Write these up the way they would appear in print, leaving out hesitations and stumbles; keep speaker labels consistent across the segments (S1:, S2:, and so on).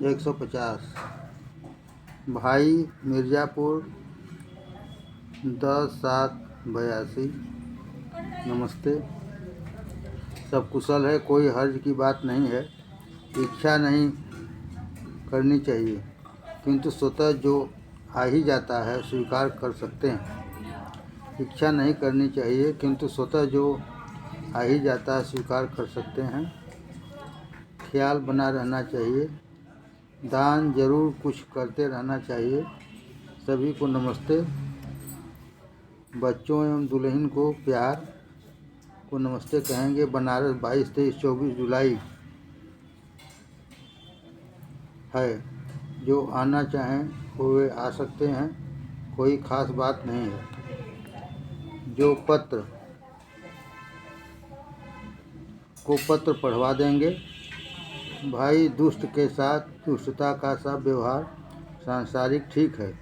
S1: 150। भाई मिर्ज़ापुर 10/7/82। नमस्ते। सब कुशल है, कोई हर्ज की बात नहीं है। इच्छा नहीं करनी चाहिए, किंतु स्वतः जो आ ही जाता है स्वीकार कर सकते हैं। इच्छा नहीं करनी चाहिए, किंतु स्वतः जो आ ही जाता है स्वीकार कर सकते हैं। ख्याल बना रहना चाहिए। दान जरूर कुछ करते रहना चाहिए। सभी को नमस्ते। बच्चों एवं दुल्हन को प्यार को नमस्ते कहेंगे। बनारस 22, 23, 24 जुलाई है। जो आना चाहें वे आ सकते हैं, कोई ख़ास बात नहीं है। जो पत्र पढ़वा देंगे। भाई दुष्ट के साथ दुष्टता का सा व्यवहार सांसारिक ठीक है।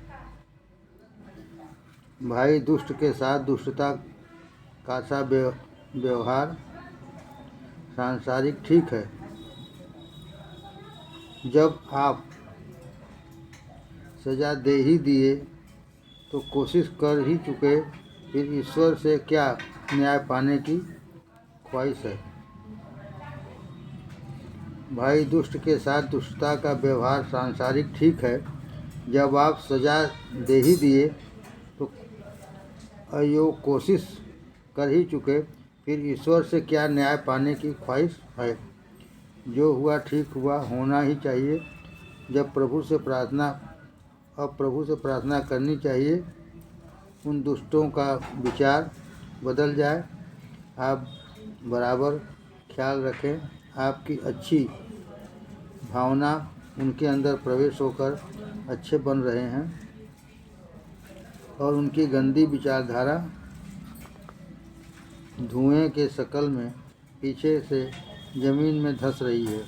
S1: भाई दुष्ट के साथ दुष्टता का सा व्यवहार सांसारिक ठीक है। जब आप सजा दे ही दिए तो कोशिश कर ही चुके, फिर ईश्वर से क्या न्याय पाने की ख्वाहिश है। भाई दुष्ट के साथ दुष्टता का व्यवहार सांसारिक ठीक है। जब आप सजा दे ही दिए तो अयो कोशिश कर ही चुके, फिर ईश्वर से क्या न्याय पाने की ख्वाहिश है। जो हुआ ठीक हुआ, होना ही चाहिए। अब प्रभु से प्रार्थना करनी चाहिए उन दुष्टों का विचार बदल जाए। आप बराबर ख्याल रखें। आपकी अच्छी भावना उनके अंदर प्रवेश होकर अच्छे बन रहे हैं और उनकी गंदी विचारधारा धुएं के शकल में पीछे से जमीन में धंस रही है।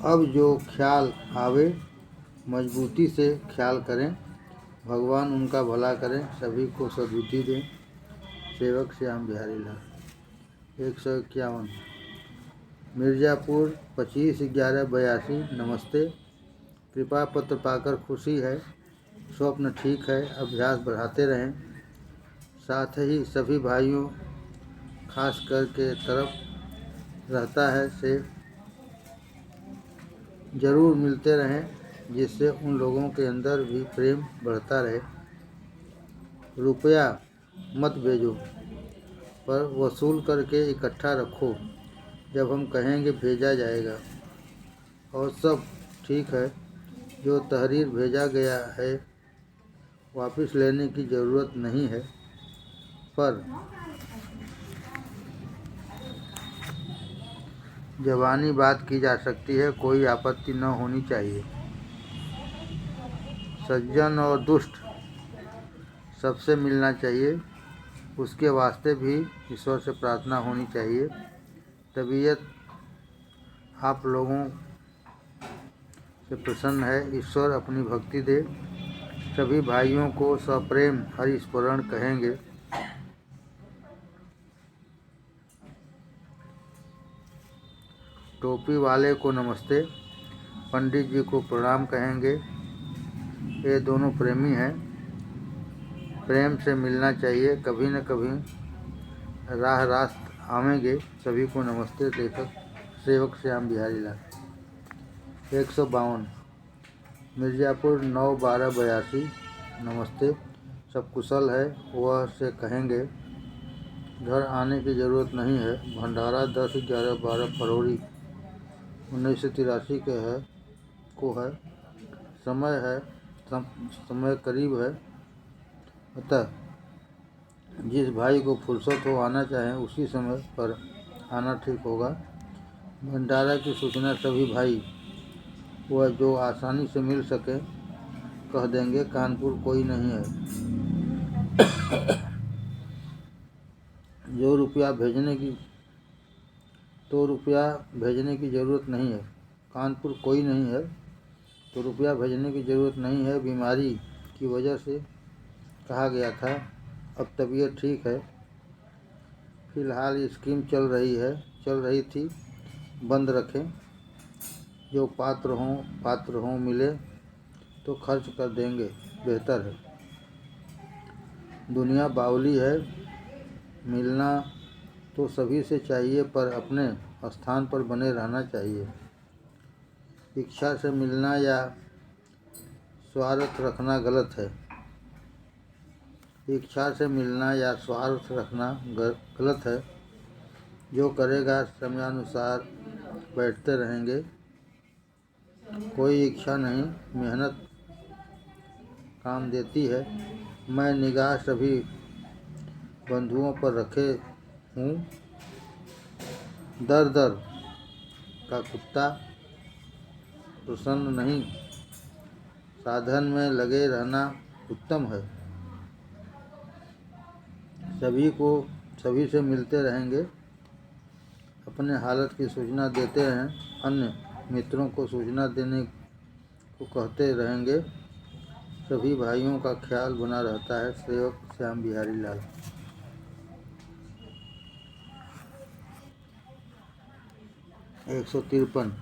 S1: अब जो ख्याल आवे मजबूती से ख्याल करें। भगवान उनका भला करें, सभी को सद्बुद्धि दें। सेवक श्याम बिहारी लाल। 151। मिर्ज़ापुर 25/11/82। नमस्ते। कृपा पत्र पाकर खुशी है। स्वप्न ठीक है, अभ्यास बढ़ाते रहें। साथ ही सभी भाइयों खास कर के तरफ रहता है से जरूर मिलते रहें, जिससे उन लोगों के अंदर भी प्रेम बढ़ता रहे। रुपया मत भेजो, पर वसूल करके इकट्ठा रखो। जब हम कहेंगे भेजा जाएगा। और सब ठीक है। जो तहरीर भेजा गया है वापस लेने की ज़रूरत नहीं है, पर ज़बानी बात की जा सकती है, कोई आपत्ति न होनी चाहिए। सज्जन और दुष्ट सबसे मिलना चाहिए, उसके वास्ते भी ईश्वर से प्रार्थना होनी चाहिए। तबीयत आप लोगों से प्रसन्न है, ईश्वर अपनी भक्ति दे। सभी भाइयों को सप्रेम हरि स्मरण कहेंगे। टोपी वाले को नमस्ते। पंडित जी को प्रणाम कहेंगे। ये दोनों प्रेमी हैं, प्रेम से मिलना चाहिए। कभी न कभी राह रास्त आवेंगे। सभी को नमस्ते। लेखक सेवक श्याम बिहारी लाल। 152। मिर्ज़ापुर 9/12/82। नमस्ते। सब कुशल है, वह से कहेंगे घर आने की ज़रूरत नहीं है। भंडारा 10/11/12 फरवरी 1983 के है को है। समय करीब है, अतः जिस भाई को फुर्सत हो आना चाहें उसी समय पर आना ठीक होगा। भंडारा की सूचना सभी भाई वह जो आसानी से मिल सके कह देंगे। कानपुर कोई नहीं है। जो रुपया भेजने की ज़रूरत नहीं है। कानपुर कोई नहीं है तो रुपया भेजने की ज़रूरत नहीं है। बीमारी की वजह से कहा गया था, अब तबीयत ठीक है। फिलहाल स्कीम चल रही थी, बंद रखें। जो पात्र हों मिले तो खर्च कर देंगे, बेहतर है। दुनिया बावली है, मिलना तो सभी से चाहिए पर अपने स्थान पर बने रहना चाहिए। इच्छा से मिलना या स्वार्थ रखना गलत है। इच्छा से मिलना या स्वार्थ रखना गलत है। जो करेगा समयानुसार बैठते रहेंगे। कोई इच्छा नहीं, मेहनत काम देती है। मैं निगाह सभी बंधुओं पर रखे हूँ। दर दर का कुत्ता प्रसन्न नहीं, साधन में लगे रहना उत्तम है। सभी से मिलते रहेंगे, अपने हालत की सूचना देते रहें, अन्य मित्रों को सूचना देने को कहते रहेंगे। सभी भाइयों का ख्याल बना रहता है। सेवक श्याम बिहारी लाल। 153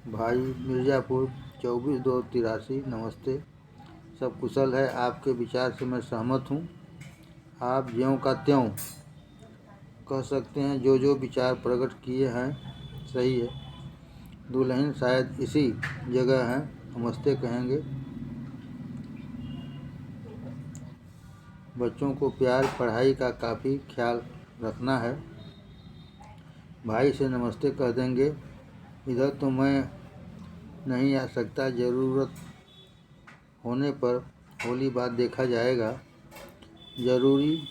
S1: भाई मिर्ज़ापुर 24/2/83। नमस्ते, सब कुशल है। आपके विचार से मैं सहमत हूँ। आप ज्यों का त्यों कह सकते हैं। जो विचार प्रकट किए हैं सही है। दुल्हन शायद इसी जगह है, नमस्ते कहेंगे। बच्चों को प्यार पढ़ाई का काफ़ी ख्याल रखना है। भाई से नमस्ते कह देंगे। इधर तो मैं नहीं आ सकता, ज़रूरत होने पर होली बाद देखा जाएगा। ज़रूरी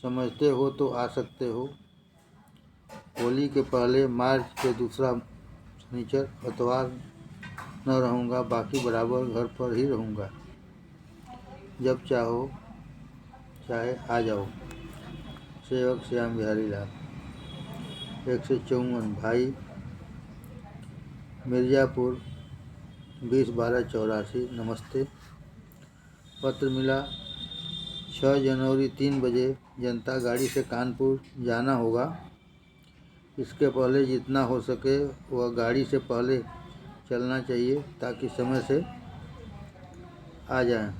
S1: समझते हो तो आ सकते हो। होली के पहले मार्च के दूसरा शनिचर इतवार न रहूँगा, बाकी बराबर घर पर ही रहूँगा। जब चाहे आ जाओ। सेवक श्याम बिहारी लाल। 154 भाई मिर्ज़ापुर 20/12/84। नमस्ते, पत्र मिला 6 जनवरी 3 बजे जनता गाड़ी से कानपुर जाना होगा। इसके पहले जितना हो सके वह गाड़ी से पहले चलना चाहिए ताकि समय से आ जाएं,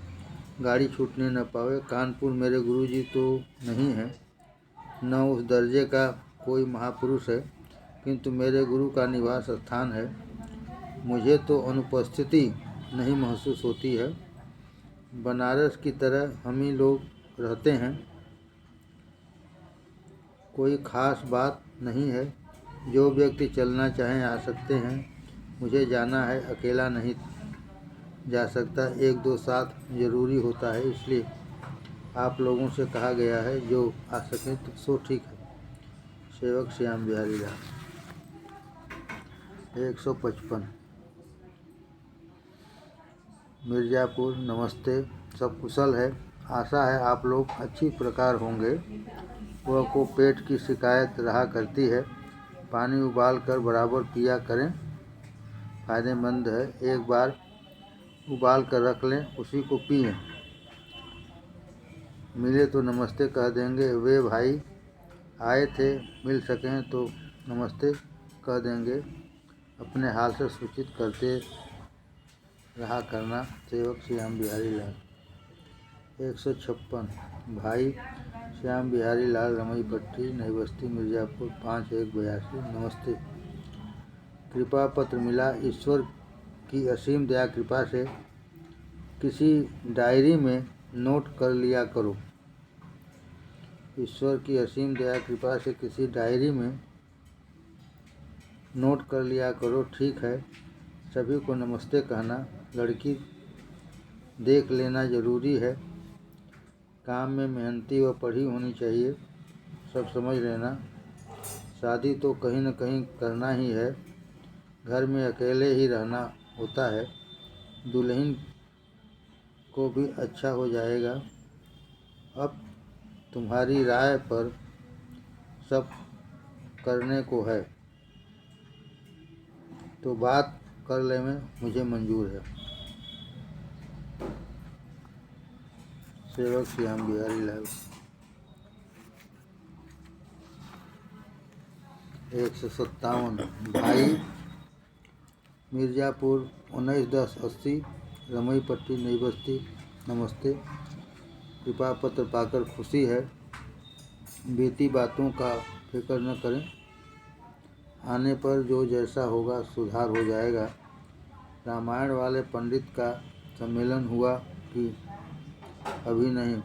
S1: गाड़ी छूटने न पावे। कानपुर मेरे गुरुजी तो नहीं है, न उस दर्जे का कोई महापुरुष है, किंतु मेरे गुरु का निवास स्थान है। मुझे तो अनुपस्थिति नहीं महसूस होती है। बनारस की तरह हम ही लोग रहते हैं, कोई ख़ास बात नहीं है। जो व्यक्ति चलना चाहें आ सकते हैं। मुझे जाना है, अकेला नहीं जा सकता, 1-2 साथ ज़रूरी होता है, इसलिए आप लोगों से कहा गया है। जो आ सकें तो सो ठीक है। सेवक श्याम बिहारी लाल। 155 मिर्ज़ापुर। नमस्ते, सब कुशल है। आशा है आप लोग अच्छी प्रकार होंगे। वह को पेट की शिकायत रहा करती है, पानी उबाल कर बराबर पिया करें, फ़ायदेमंद है। एक बार उबाल कर रख लें, उसी को पिएं। मिले तो नमस्ते कह देंगे। वे भाई आए थे, मिल सकें तो नमस्ते कह देंगे। अपने हाल से सूचित करते रहा करना। सेवक श्याम बिहारी लाल। 156 भाई श्याम बिहारी लाल, रमई पट्टी, नई बस्ती, मिर्ज़ापुर 5/1/82। नमस्ते, कृपा पत्र मिला। ईश्वर की असीम दया कृपा से किसी डायरी में नोट कर लिया करो। ईश्वर की असीम दया कृपा से किसी डायरी में नोट कर लिया करो, ठीक है। सभी को नमस्ते कहना। लड़की देख लेना ज़रूरी है। काम में मेहनती व पढ़ी होनी चाहिए, सब समझ लेना। शादी तो कहीं न कहीं करना ही है, घर में अकेले ही रहना होता है। दुल्हन को भी अच्छा हो जाएगा। अब तुम्हारी राय पर सब करने को है, तो बात कर ले में मुझे मंजूर है। सेवक श्याम बिहारी लाल। 157 भाई मिर्ज़ापुर 19/10/80 रमई पट्टी नई बस्ती नमस्ते। कृपा पत्र पाकर खुशी है। बीती बातों का फिक्र न करें, आने पर जो जैसा होगा सुधार हो जाएगा। रामायण वाले पंडित का सम्मेलन हुआ कि अभी नहीं?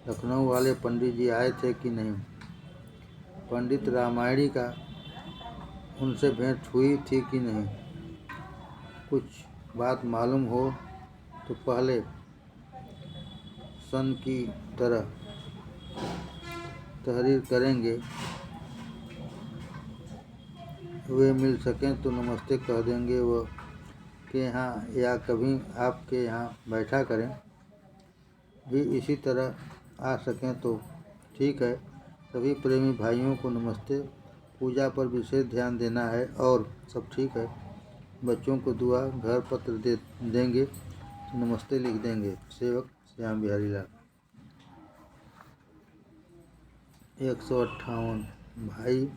S1: लखनऊ वाले पंडित जी आए थे कि नहीं? पंडित रामायणी का उनसे भेंट हुई थी कि नहीं? कुछ बात मालूम हो तो पहले सन की तरह तहरीर करेंगे। वे मिल सकें तो नमस्ते कह देंगे वह के यहाँ या कभी आपके यहाँ बैठा करें। भी इसी तरह आ सकें तो ठीक है। सभी प्रेमी भाइयों को नमस्ते। पूजा पर विशेष ध्यान देना है और सब ठीक है। बच्चों को दुआ घर पत्र देंगे तो नमस्ते लिख देंगे। सेवक श्याम बिहारी लाल। 158 भाई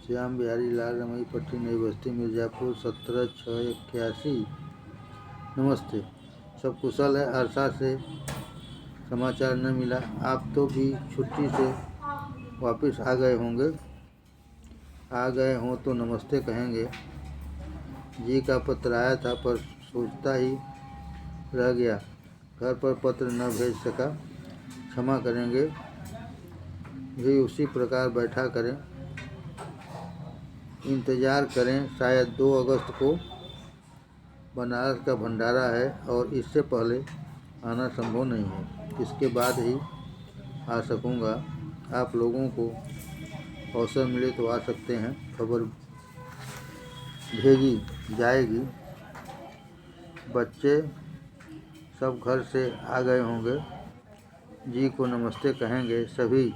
S1: श्याम बिहारी लाल रमई पट्टी नई बस्ती मिर्ज़ापुर 17/6/81 नमस्ते। सब कुशल है। अरसा से समाचार न मिला। आप तो भी छुट्टी से वापस आ गए होंगे। आ गए हों तो नमस्ते कहेंगे। जी का पत्र आया था पर सोचता ही रह गया। घर पर पत्र न भेज सका, क्षमा करेंगे। भी उसी प्रकार बैठा करें। इंतज़ार करें। शायद 2 अगस्त को बनारस का भंडारा है और इससे पहले आना संभव नहीं है। इसके बाद ही आ सकूँगा। आप लोगों को अवसर मिले तो आ सकते हैं। खबर भेजी जाएगी। बच्चे सब घर से आ गए होंगे। जी को नमस्ते कहेंगे। सभी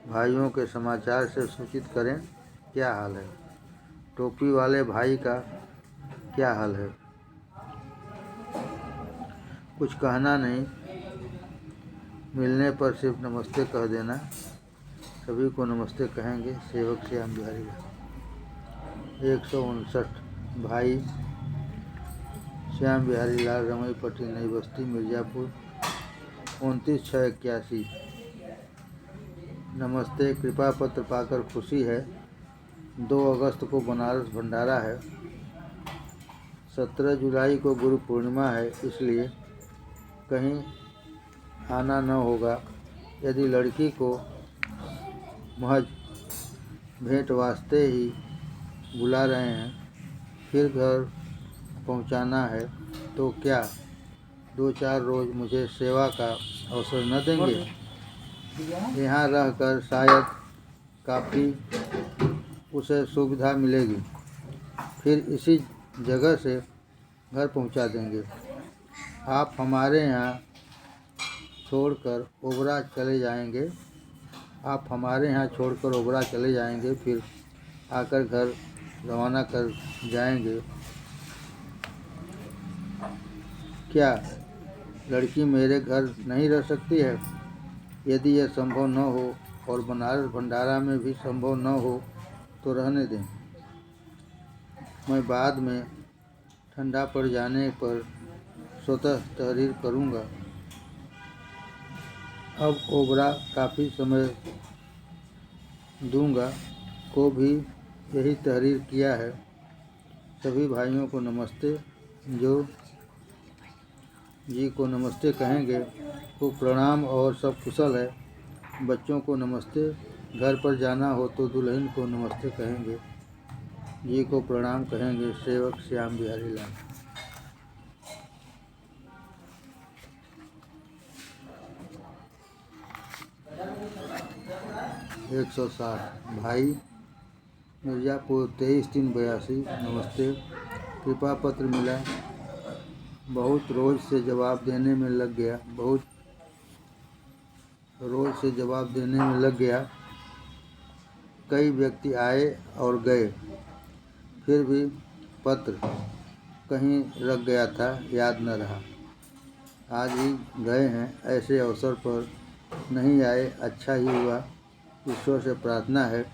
S1: भाइयों के समाचार से सूचित करें क्या हाल है। टोपी वाले भाई का क्या हाल है? कुछ कहना नहीं, मिलने पर सिर्फ नमस्ते कह देना। सभी को नमस्ते कहेंगे। सेवक श्याम बिहारी लाल। 159 भाई श्याम बिहारी लाल रमई पट्टी नई बस्ती मिर्ज़ापुर 29/6/81 नमस्ते। कृपा पत्र पाकर खुशी है। 2 अगस्त को बनारस भंडारा है। 17 जुलाई को गुरु पूर्णिमा है, इसलिए कहीं आना न होगा। यदि लड़की को महज भेंट वास्ते ही बुला रहे हैं, फिर घर पहुंचाना है तो क्या 2-4 रोज़ मुझे सेवा का अवसर न देंगे? यहाँ रहकर शायद काफ़ी उसे सुविधा मिलेगी। फिर इसी जगह से घर पहुंचा देंगे। आप हमारे यहाँ छोड़कर ओबरा चले जाएंगे। फिर आकर घर रवाना कर जाएंगे। क्या लड़की मेरे घर नहीं रह सकती है? यदि यह संभव न हो और बनारस भंडारा में भी संभव न हो तो रहने दें। मैं बाद में ठंडा पड़ जाने पर स्वतः तहरीर करूँगा। अब ओबरा काफ़ी समय दूंगा को भी यही तहरीर किया है। सभी भाइयों को नमस्ते। जो जी को नमस्ते कहेंगे को प्रणाम और सब कुशल है। बच्चों को नमस्ते। घर पर जाना हो तो दुल्हन को नमस्ते कहेंगे। जी को प्रणाम कहेंगे। सेवक श्याम बिहारी लाल। 160 भाई मिर्ज़ापुर 23/3/82 नमस्ते। कृपा पत्र मिला। बहुत रोज़ से जवाब देने में लग गया। कई व्यक्ति आए और गए, फिर भी पत्र कहीं रख गया था, याद न रहा। आज ही गए हैं। ऐसे अवसर पर नहीं आए, अच्छा ही हुआ। ईश्वर से प्रार्थना है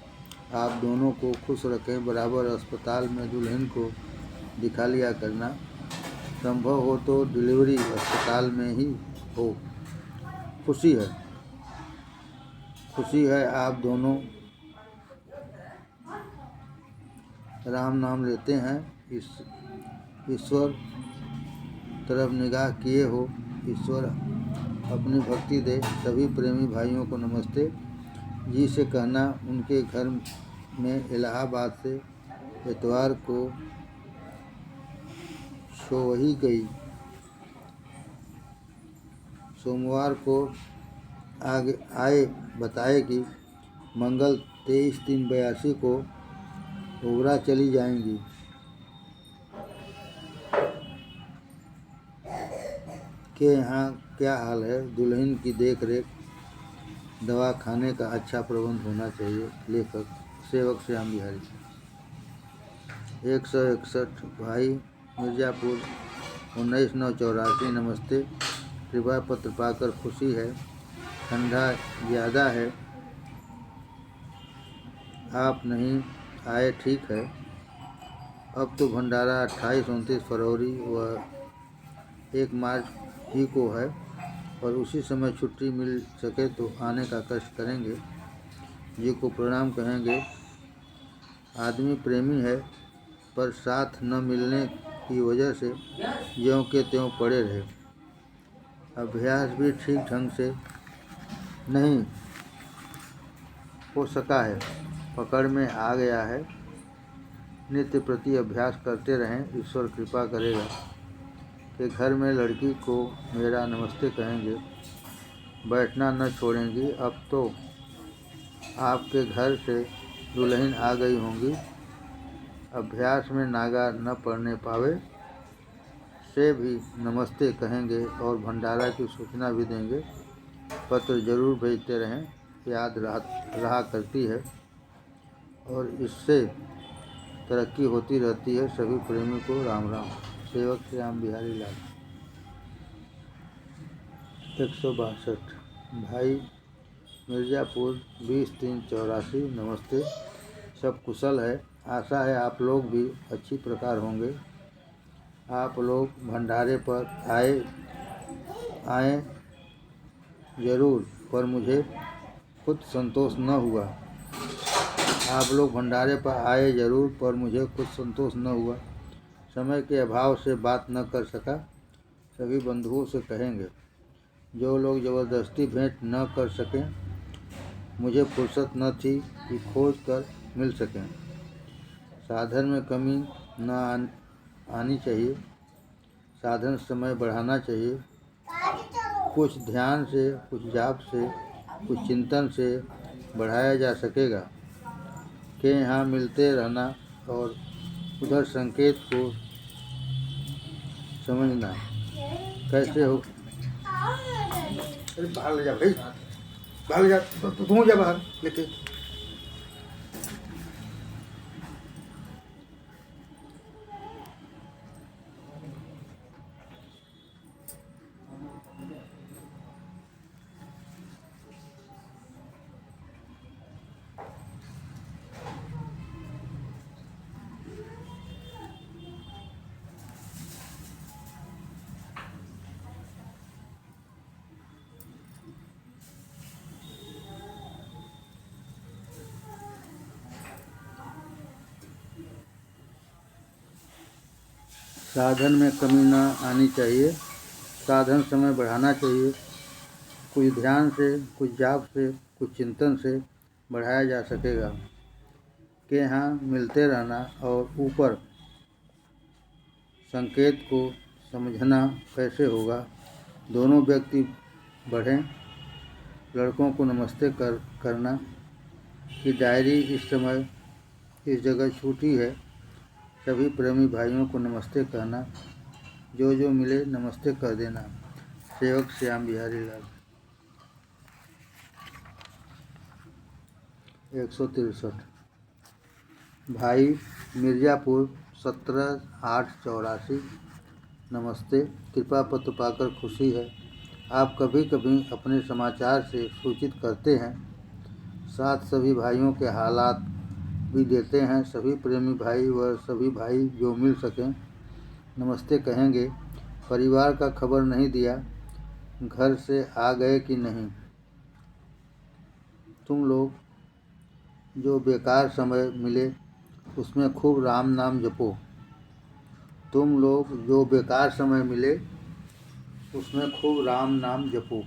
S1: आप दोनों को खुश रखें। बराबर अस्पताल में दुल्हन को दिखा लिया करना। संभव हो तो डिलीवरी अस्पताल में ही हो। खुशी है आप दोनों राम नाम लेते हैं। ईश्वर तरफ निगाह किए हो। ईश्वर अपनी भक्ति दे। सभी प्रेमी भाइयों को नमस्ते। जी से कहना उनके घर में इलाहाबाद से इतवार को सोवही गई। सोमवार को आए बताए कि मंगल 23/3/82 को ओबरा चली जाएंगी। के यहाँ क्या हाल है? दुल्हन की देख रेख दवा खाने का अच्छा प्रबंध होना चाहिए। लेखक सेवक श्याम बिहारी। 161 भाई मिर्ज़ापुर 19/9/84। नमस्ते। कृपा पत्र पाकर खुशी है। ठंडा ज़्यादा है। आप नहीं आए ठीक है। अब तो भंडारा 28-29 फरवरी व 1 मार्च ही को है और उसी समय छुट्टी मिल सके तो आने का कष्ट करेंगे। जी को प्रणाम कहेंगे। आदमी प्रेमी है पर साथ न मिलने की वजह से ज्यों के त्यों पड़े रहे। अभ्यास भी ठीक ढंग से नहीं हो सका है। पकड़ में आ गया है। नित्य प्रति अभ्यास करते रहें। ईश्वर कृपा करेगा कि घर में लड़की को मेरा नमस्ते कहेंगे। बैठना न छोड़ेंगी। अब तो आपके घर से दुल्हन आ गई होंगी। अभ्यास में नागा न पड़ने पावे से भी नमस्ते कहेंगे और भंडारा की सूचना भी देंगे। पत्र जरूर भेजते रहें। याद रहा करती है और इससे तरक्की होती रहती है। सभी प्रेमी को राम राम। सेवक श्याम बिहारी लाल। 162 भाई मिर्ज़ापुर 20/3/84। नमस्ते। सब कुशल है। आशा है आप लोग भी अच्छी प्रकार होंगे। आप लोग भंडारे पर आए जरूर पर मुझे खुद संतोष न हुआ। आप लोग भंडारे पर आए जरूर पर मुझे खुद संतोष न हुआ। समय के अभाव से बात न कर सका। सभी बंधुओं से कहेंगे। जो लोग ज़बरदस्ती भेंट न कर सकें, मुझे फुर्सत न थी कि खोज कर मिल सकें। साधन में कमी न आनी चाहिए। साधन समय बढ़ाना चाहिए। कुछ ध्यान से, कुछ जाप से, कुछ चिंतन से बढ़ाया जा सकेगा। के यहाँ मिलते रहना और उधर संकेत को समझना कैसे हो। अरे बाहर ले जा भाई, बाहर ले जा। तू जा बाहर लेके। साधन में कमी न आनी चाहिए। साधन समय बढ़ाना चाहिए। कुछ ध्यान से, कुछ जाप से, कुछ चिंतन से बढ़ाया जा सकेगा। के यहाँ मिलते रहना और ऊपर संकेत को समझना कैसे होगा। दोनों व्यक्ति बढ़ें। लड़कों को नमस्ते करना कि डायरी इस समय इस जगह छूटी है। सभी प्रेमी भाइयों को नमस्ते कहना। जो जो मिले नमस्ते कर देना। सेवक श्याम बिहारी लाल। 163 भाई मिर्ज़ापुर 17/8/84। नमस्ते। कृपा पत्र पाकर खुशी है। आप कभी कभी अपने समाचार से सूचित करते हैं। साथ सभी भाइयों के हालात भी देते हैं। सभी प्रेमी भाई व सभी भाई जो मिल सकें नमस्ते कहेंगे। परिवार का खबर नहीं दिया, घर से आ गए कि नहीं। तुम लोग जो बेकार समय मिले उसमें खूब राम नाम जपो। तुम लोग जो बेकार समय मिले उसमें खूब राम नाम जपो।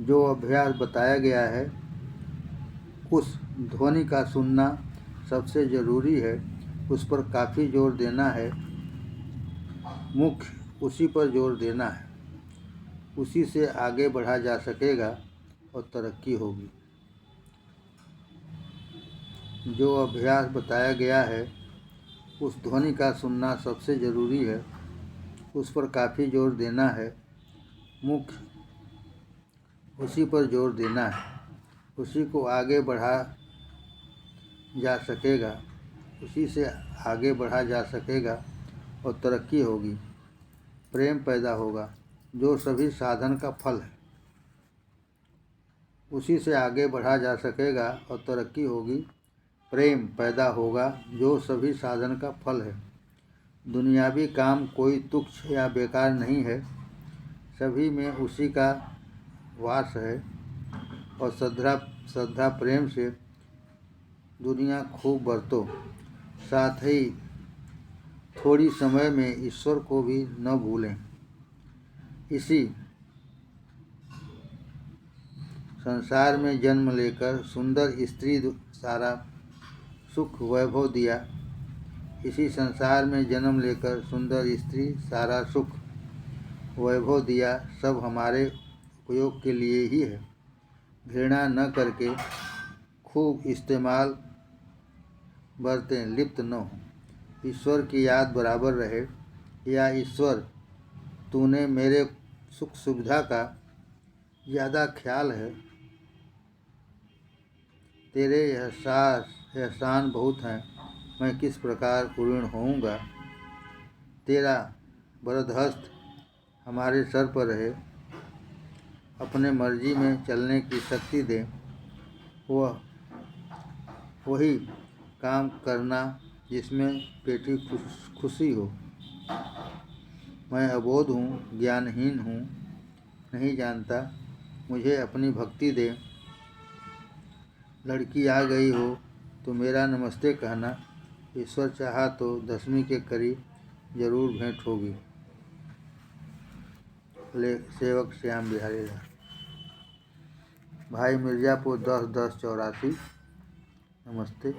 S1: जो अभ्यास बताया गया है उस ध्वनि का सुनना सबसे ज़रूरी है, उस पर काफ़ी जोर देना है। मुख्य उसी पर जोर देना है, उसी से आगे बढ़ा जा सकेगा और तरक्की होगी। जो अभ्यास बताया गया है उस ध्वनि का सुनना सबसे ज़रूरी है, उस पर काफ़ी जोर देना है। मुख्य उसी पर जोर देना है, उसी को आगे बढ़ा जा सकेगा, उसी से आगे बढ़ा जा सकेगा और तरक्की होगी। प्रेम पैदा होगा जो सभी साधन का फल है, उसी से आगे बढ़ा जा सकेगा और तरक्की होगी। प्रेम पैदा होगा जो सभी साधन का फल है। दुनियावी काम कोई तुच्छ या बेकार नहीं है, सभी में उसी का वास है। और श्रद्धा प्रेम से दुनिया खूब बरतो। साथ ही थोड़ी समय में ईश्वर को भी न भूलें। इसी संसार में जन्म लेकर सुंदर स्त्री सारा सुख वैभव दिया। इसी संसार में जन्म लेकर सुंदर स्त्री सारा सुख वैभव दिया, सब हमारे उपयोग के लिए ही है। घृणा न करके खूब इस्तेमाल बरतें, लिप्त न हो। ईश्वर की याद बराबर रहे। या ईश्वर, तूने मेरे सुख सुविधा का ज़्यादा ख्याल है। तेरे एहसान बहुत हैं, मैं किस प्रकार ऋणी होऊंगा। तेरा वरदहस्त हमारे सर पर रहे। अपने मर्जी में चलने की शक्ति दे। वही काम करना जिसमें पेटी खुशी हो। मैं अबोध हूँ, ज्ञानहीन हूँ, नहीं जानता, मुझे अपनी भक्ति दे। लड़की आ गई हो तो मेरा नमस्ते कहना। ईश्वर चाहा तो 10वीं के करीब जरूर भेंट होगी। सेवक श्याम बिहारी लाल। भाई मिर्ज़ापुर 10-10-84। नमस्ते।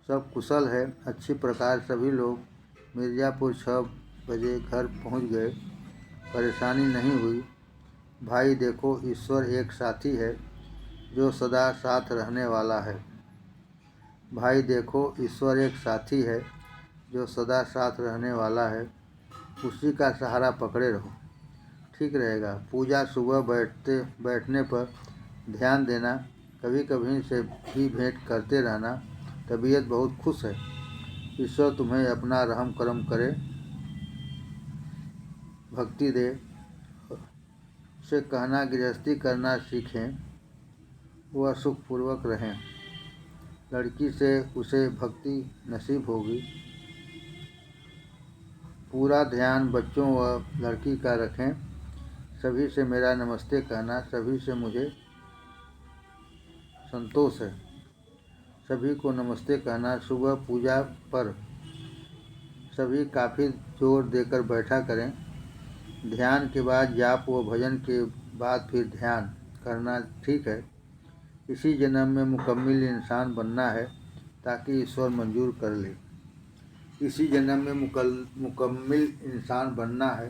S1: सब कुशल है, अच्छी प्रकार सभी लोग मिर्ज़ापुर 6 बजे घर पहुंच गए। परेशानी नहीं हुई। भाई देखो, ईश्वर एक साथी है जो सदा साथ रहने वाला है। भाई देखो, ईश्वर एक साथी है जो सदा साथ रहने वाला है, उसी का सहारा पकड़े रहो, ठीक रहेगा। पूजा सुबह बैठने पर ध्यान देना, कभी कभी से भी भेंट करते रहना। तबीयत बहुत खुश है, ईश्वर तुम्हें अपना रहम करम करे, भक्ति दे। उसे कहना गृहस्थी करना सीखें, वह सुखपूर्वक रहें। लड़की से उसे भक्ति नसीब होगी। पूरा ध्यान बच्चों व लड़की का रखें। सभी से मेरा नमस्ते कहना, सभी से मुझे संतोष है। सभी को नमस्ते कहना। सुबह पूजा पर सभी काफ़ी जोर देकर बैठा करें। ध्यान के बाद जाप व भजन के बाद फिर ध्यान करना, ठीक है। इसी जन्म में मुकम्मिल इंसान बनना है ताकि ईश्वर मंजूर कर ले। इसी जन्म में मुकम्मिल इंसान बनना है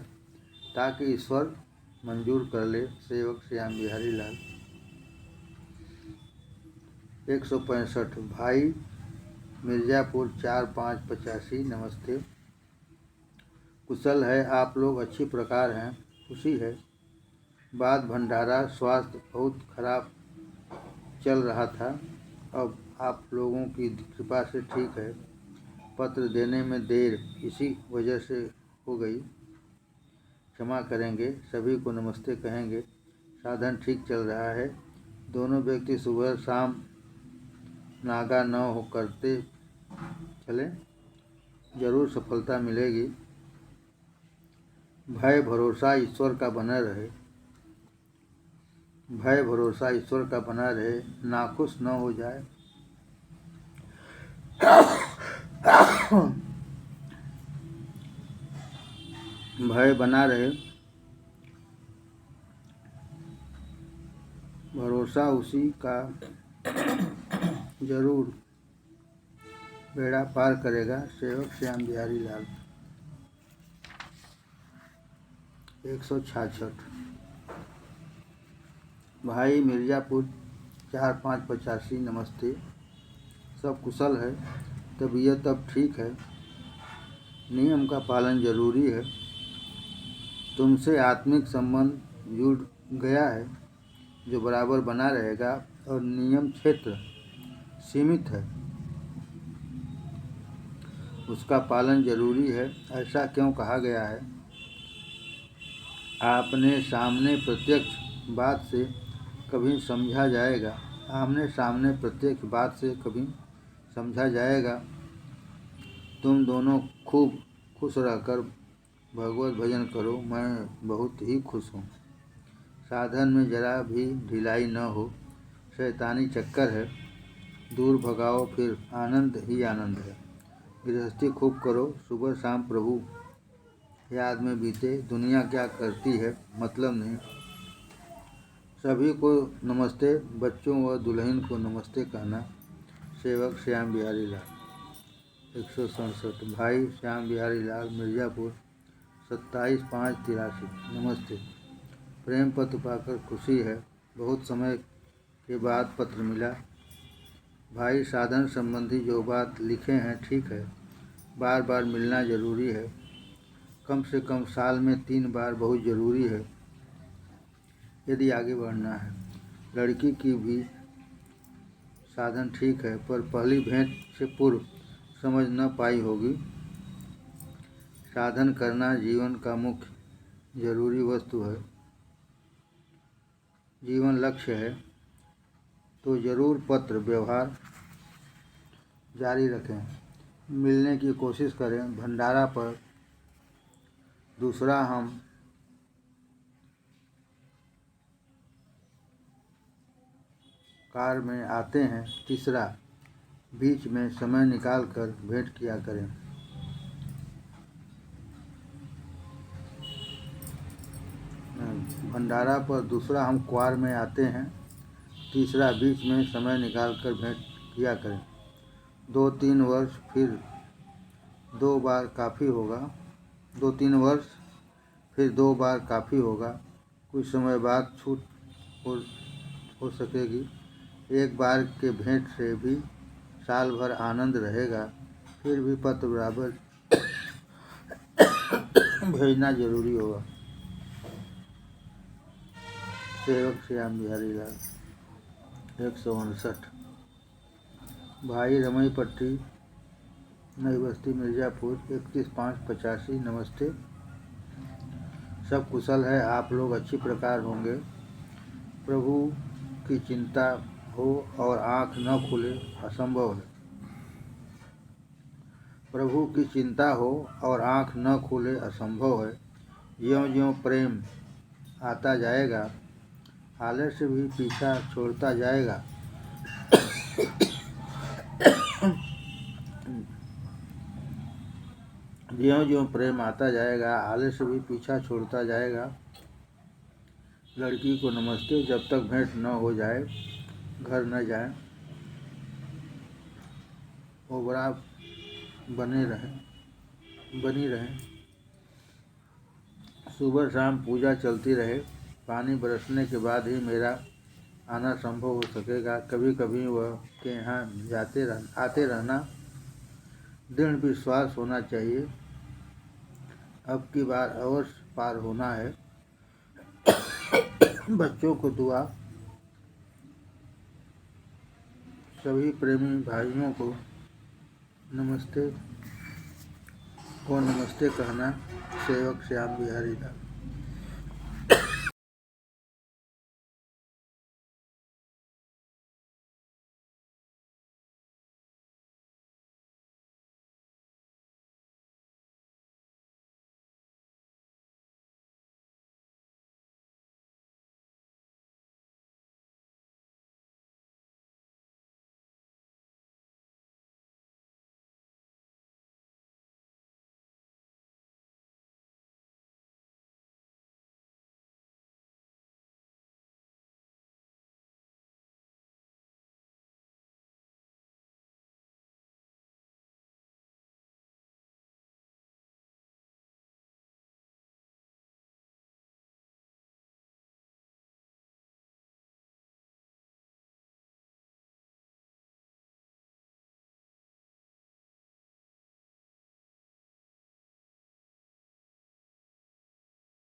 S1: ताकि ईश्वर मंजूर कर ले। सेवक श्याम बिहारी लाल। 165। भाई मिर्ज़ापुर 4-5-85। नमस्ते। कुशल है, आप लोग अच्छी प्रकार हैं, खुशी है। बात भंडारा, स्वास्थ्य बहुत खराब चल रहा था, अब आप लोगों की कृपा से ठीक है। पत्र देने में देर इसी वजह से हो गई, क्षमा करेंगे। सभी को नमस्ते कहेंगे। साधन ठीक चल रहा है। दोनों व्यक्ति सुबह शाम नागा न हो करते चले, जरूर सफलता मिलेगी। भय भरोसा ईश्वर का बना रहे, भय भरोसा ईश्वर का बना रहे, नाखुश न हो जाए। भय बना रहे, भरोसा उसी का जरूर बेड़ा पार करेगा। सेवक श्याम बिहारी लाल। 166। भाई मिर्ज़ापुर 4585 नमस्ते। सब कुशल है, तबीयत अब ठीक है, नियम का पालन जरूरी है। तुमसे आत्मिक संबंध जुड़ गया है जो बराबर बना रहेगा और नियम क्षेत्र सीमित है, उसका पालन जरूरी है। ऐसा क्यों कहा गया है? आपने सामने प्रत्यक्ष बात से कभी समझा जाएगा, आमने सामने प्रत्यक्ष बात से कभी समझा जाएगा। तुम दोनों खूब खुश रहकर भगवत भजन करो, मैं बहुत ही खुश हूँ। साधन में जरा भी ढिलाई न हो, शैतानी चक्कर है, दूर भगाओ, फिर आनंद ही आनंद है। गृहस्थी खूब करो, सुबह शाम प्रभु याद में बीते। दुनिया क्या करती है मतलब नहीं। सभी को नमस्ते, बच्चों व दुल्हन को नमस्ते कहना। सेवक श्याम बिहारी लाल। 167। भाई श्याम बिहारी लाल मिर्ज़ापुर 27/5/83 नमस्ते। प्रेम पत्र पाकर खुशी है, बहुत समय के बाद पत्र मिला। भाई साधन संबंधी जो बात लिखे हैं ठीक है, बार बार मिलना जरूरी है, कम से कम साल में 3 बार बहुत ज़रूरी है यदि आगे बढ़ना है। लड़की की भी साधन ठीक है, पर पहली भेंट से पूर्व समझ न पाई होगी। साधन करना जीवन का मुख्य जरूरी वस्तु है, जीवन लक्ष्य है, तो ज़रूर पत्र व्यवहार जारी रखें, मिलने की कोशिश करें। भंडारा पर दूसरा, हम कार में आते हैं। तीसरा, बीच में समय निकाल कर भेंट किया करें। भंडारा पर दूसरा, हम क्वार में आते हैं। तीसरा, बीच में समय निकाल कर भेंट किया करें। 2-3 वर्ष, फिर 2 बार काफ़ी होगा। 2-3 वर्ष, फिर 2 बार काफ़ी होगा। कुछ समय बाद छूट हो सकेगी। एक बार के भेंट से भी साल भर आनंद रहेगा। फिर भी पत्र बराबर भेजना जरूरी होगा। सेवक श्याम बिहारी लाल। 159। भाई रमई पट्टी नई बस्ती मिर्ज़ापुर 31/5/85 नमस्ते। सब कुशल है, आप लोग अच्छी प्रकार होंगे। प्रभु की चिंता हो और आँख न खुले असंभव है। प्रभु की चिंता हो और आँख न खुले असंभव है। ज्यों-ज्यों प्रेम आता जाएगा, आलस्य भी पीछा छोड़ता जाएगा। ज्यों-ज्यों प्रेम आता जाएगा, आलस्य भी पीछा छोड़ता जाएगा। लड़की को नमस्ते, जब तक भेंट न हो जाए घर न जाए, वो बड़ा बनी रहे। सुबह शाम पूजा चलती रहे। पानी बरसने के बाद ही मेरा आना संभव हो सकेगा। कभी कभी वह के यहाँ आते रहना। दृढ़ विश्वास होना चाहिए। अब की बार अवश्य पार होना है। बच्चों को दुआ। सभी प्रेमी भाइयों को नमस्ते कहना। सेवक श्याम बिहारी लाल।